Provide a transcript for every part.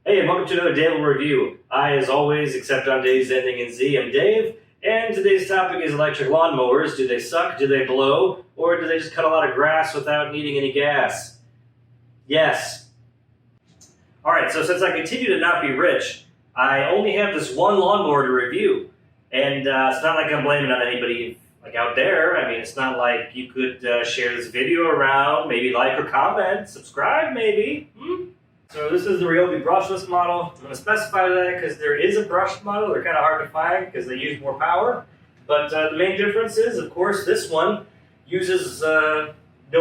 Hey, and welcome to another Dave review. As always, except on days ending in Z, I'm Dave, and today's topic is electric lawnmowers. Do they suck, do they blow, or do they just cut a lot of grass without needing any gas? Yes. Alright, so since I continue to not be rich, I only have this one lawnmower to review. And it's not like I'm blaming on anybody out there. I mean, it's not like you could share this video around, maybe like or comment, subscribe maybe. So this is the Ryobi brushless model. I'm going to specify that because there is a brushed model. They're kind of hard to find because they use more power. But the main difference is, of course, this one uses no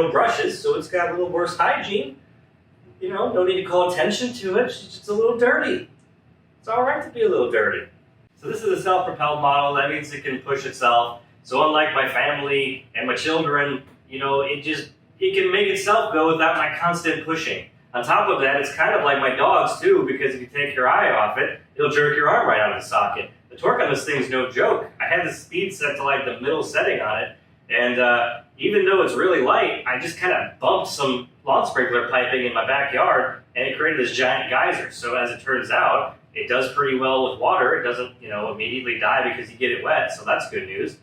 brushes, so it's got a little worse hygiene. You know, no need to call attention to it. It's just a little dirty. It's all right to be a little dirty. So this is a self-propelled model. That means it can push itself. So unlike my family and my children, you know, it can make itself go without my constant pushing. On top of that, it's kind of like my dogs too, because if you take your eye off it, it'll jerk your arm right out of the socket. The torque on this thing is no joke. I had the speed set to like the middle setting on it, and even though it's really light, I just kind of bumped some lawn sprinkler piping in my backyard, and it created this giant geyser. So as it turns out, it does pretty well with water. It doesn't, you know, immediately die because you get it wet, so that's good news.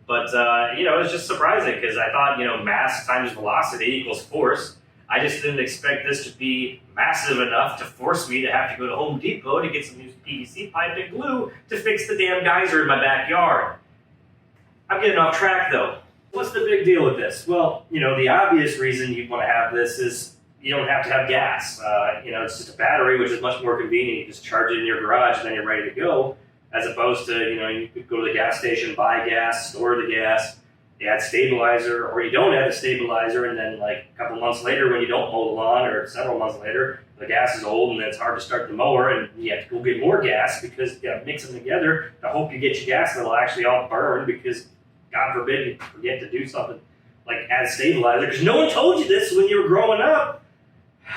But, you know, it's just surprising because I thought, you know, mass times velocity equals force. I just didn't expect this to be massive enough to force me to have to go to Home Depot to get some new PVC pipe and glue to fix the damn geyser in my backyard. I'm getting off track though. What's the big deal with this? Well, you know, the obvious reason you'd want to have this is you don't have to have gas. You know, it's just a battery, which is much more convenient. You just charge it in your garage and then you're ready to go, as opposed to, you know, you could go to the gas station, buy gas, store the gas, add stabilizer, or you don't add a stabilizer, and then like a couple months later when you don't mow the lawn, or several months later, the gas is old and it's hard to start the mower, and you have to go get more gas because you gotta mix them together to hope you get your gas that'll actually all burn, because God forbid you forget to do something like add stabilizer, because no one told you this when you were growing up.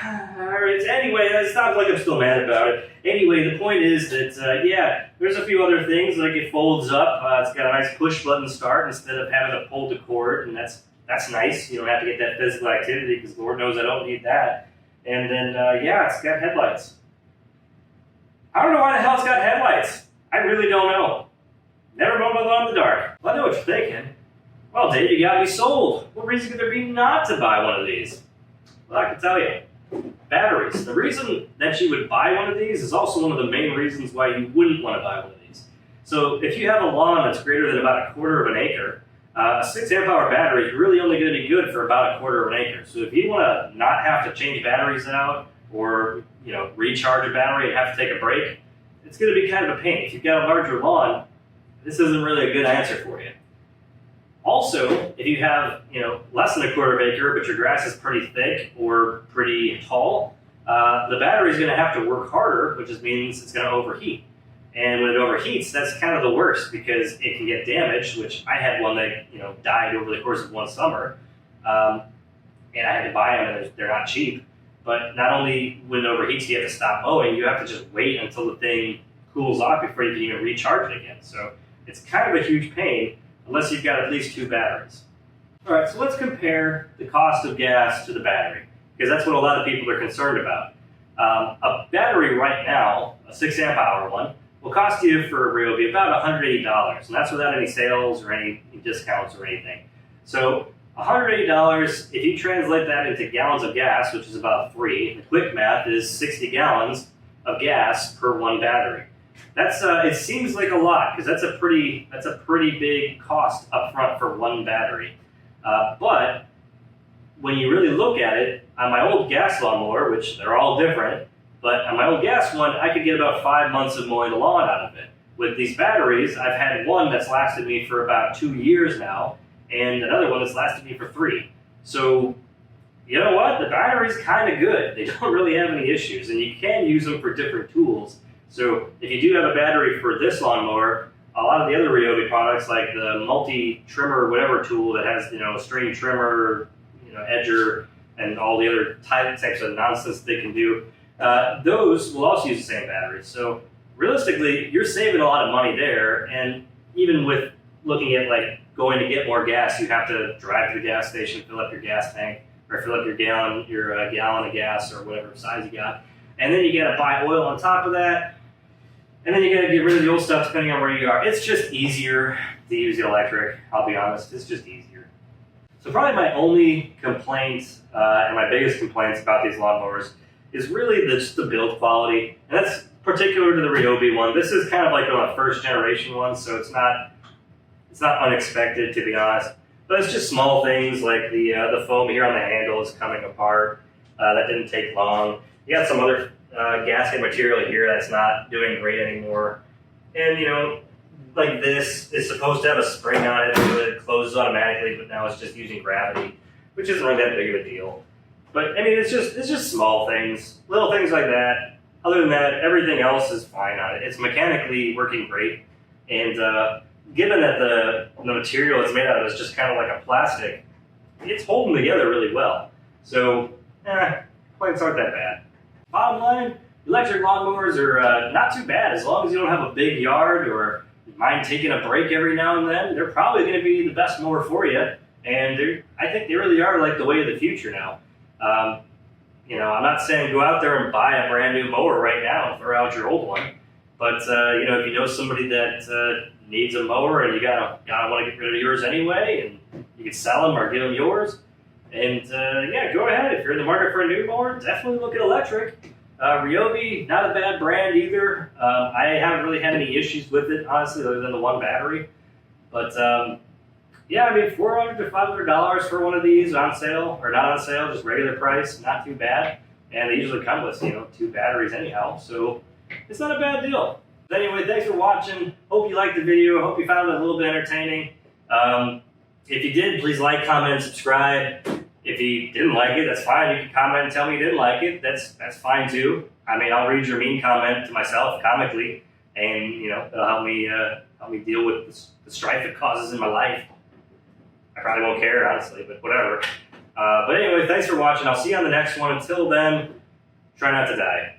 Anyway, it's not like I'm still mad about it. Anyway, the point is that, yeah, there's a few other things, like it folds up. It's got a nice push button start instead of having to pull the cord, and that's nice. You don't have to get that physical activity, because Lord knows I don't need that. And then, yeah, it's got headlights. I don't know why the hell it's got headlights. I really don't know. Never mowed my lawn in the dark. Well, I know what you're thinking. Well, Dave, you got me sold. What reason could there be not to buy one of these? Well, I can tell you. Batteries. The reason that you would buy one of these is also one of the main reasons why you wouldn't want to buy one of these. So if you have a lawn that's greater than about 1/4 of an acre, a 6 amp hour battery is really only going to be good for about 1/4 of an acre. So if you want to not have to change batteries out, or, you know, recharge a battery and have to take a break, it's going to be kind of a pain. If you've got a larger lawn, this isn't really a good answer for you. Also, if you have, you know, less than 1/4 acre, but your grass is pretty thick or pretty tall, the battery is going to have to work harder, which just means it's going to overheat. And when it overheats, that's kind of the worst, because it can get damaged, which I had one that, you know, died over the course of one summer. And I had to buy them, and they're not cheap. But not only when it overheats do you have to stop mowing, you have to just wait until the thing cools off before you can even recharge it again. So it's kind of a huge pain, unless you've got at least 2 batteries. All right, so let's compare the cost of gas to the battery, because that's what a lot of people are concerned about. A battery right now, a 6 amp hour one, will cost you for Ryobi about $180, and that's without any sales or any discounts or anything. So $180, if you translate that into gallons of gas, which is about 3, the quick math is 60 gallons of gas per one battery. That's it seems like a lot, because that's a pretty big cost up front for one battery. But when you really look at it, on my old gas lawnmower, which they're all different, but on my old gas one, I could get about 5 months of mowing the lawn out of it. With these batteries, I've had one that's lasted me for about 2 years now, and another one that's lasted me for 3. So, you know what? The battery's kind of good. They don't really have any issues, and you can use them for different tools. So if you do have a battery for this lawnmower, a lot of the other Ryobi products, like the multi-trimmer whatever tool that has, you know, a string trimmer, you know, edger, and all the other types of nonsense they can do, those will also use the same batteries. So realistically, you're saving a lot of money there, and even with looking at like going to get more gas, you have to drive to the gas station, fill up your gas tank, or fill up your gallon of gas, or whatever size you got. and then you gotta buy oil on top of that, and then you gotta get rid of the old stuff depending on where you are. It's just easier to use the electric, I'll be honest, it's just easier. So probably my only complaint, and my biggest complaints about these lawnmowers is really just the build quality, and that's particular to the Ryobi one. This is kind of like a first generation one, so it's not unexpected, to be honest. But it's just small things like the foam here on the handle is coming apart. That didn't take long. You got some other gasket material here that's not doing great anymore. And you know, like this is supposed to have a spring on it so it closes automatically, but now it's just using gravity, which isn't really that big of a deal. But I mean, it's just small things, little things like that. Other than that, everything else is fine on it. It's mechanically working great, and given that the material it's made out of is just kind of like a plastic, it's holding together really well. So, complaints aren't that bad. Bottom line, electric lawnmowers are not too bad as long as you don't have a big yard or mind taking a break every now and then. They're probably going to be the best mower for you, and I think they really are like the way of the future now. You know, I'm not saying go out there and buy a brand new mower right now and throw out your old one, but you know, if you know somebody that needs a mower and you gotta want to get rid of yours anyway, and you can sell them or give them yours, and yeah, go ahead. If you're in the market for a new mower, definitely look at electric. Ryobi, not a bad brand either. I haven't really had any issues with it, honestly, other than the one battery. But yeah, I mean, $400 to $500 for one of these on sale, or not on sale, just regular price, not too bad. And they usually come with, you know, 2 batteries anyhow, so it's not a bad deal. But anyway, thanks for watching. Hope you liked the video. Hope you found it a little bit entertaining. If you did, please like, comment, and subscribe. If you didn't like it, that's fine. You can comment and tell me you didn't like it. That's fine too. I mean, I'll read your mean comment to myself comically, and you know, it'll help me deal with the strife it causes in my life. I probably won't care, honestly, but whatever. But anyway, thanks for watching. I'll see you on the next one. Until then, try not to die.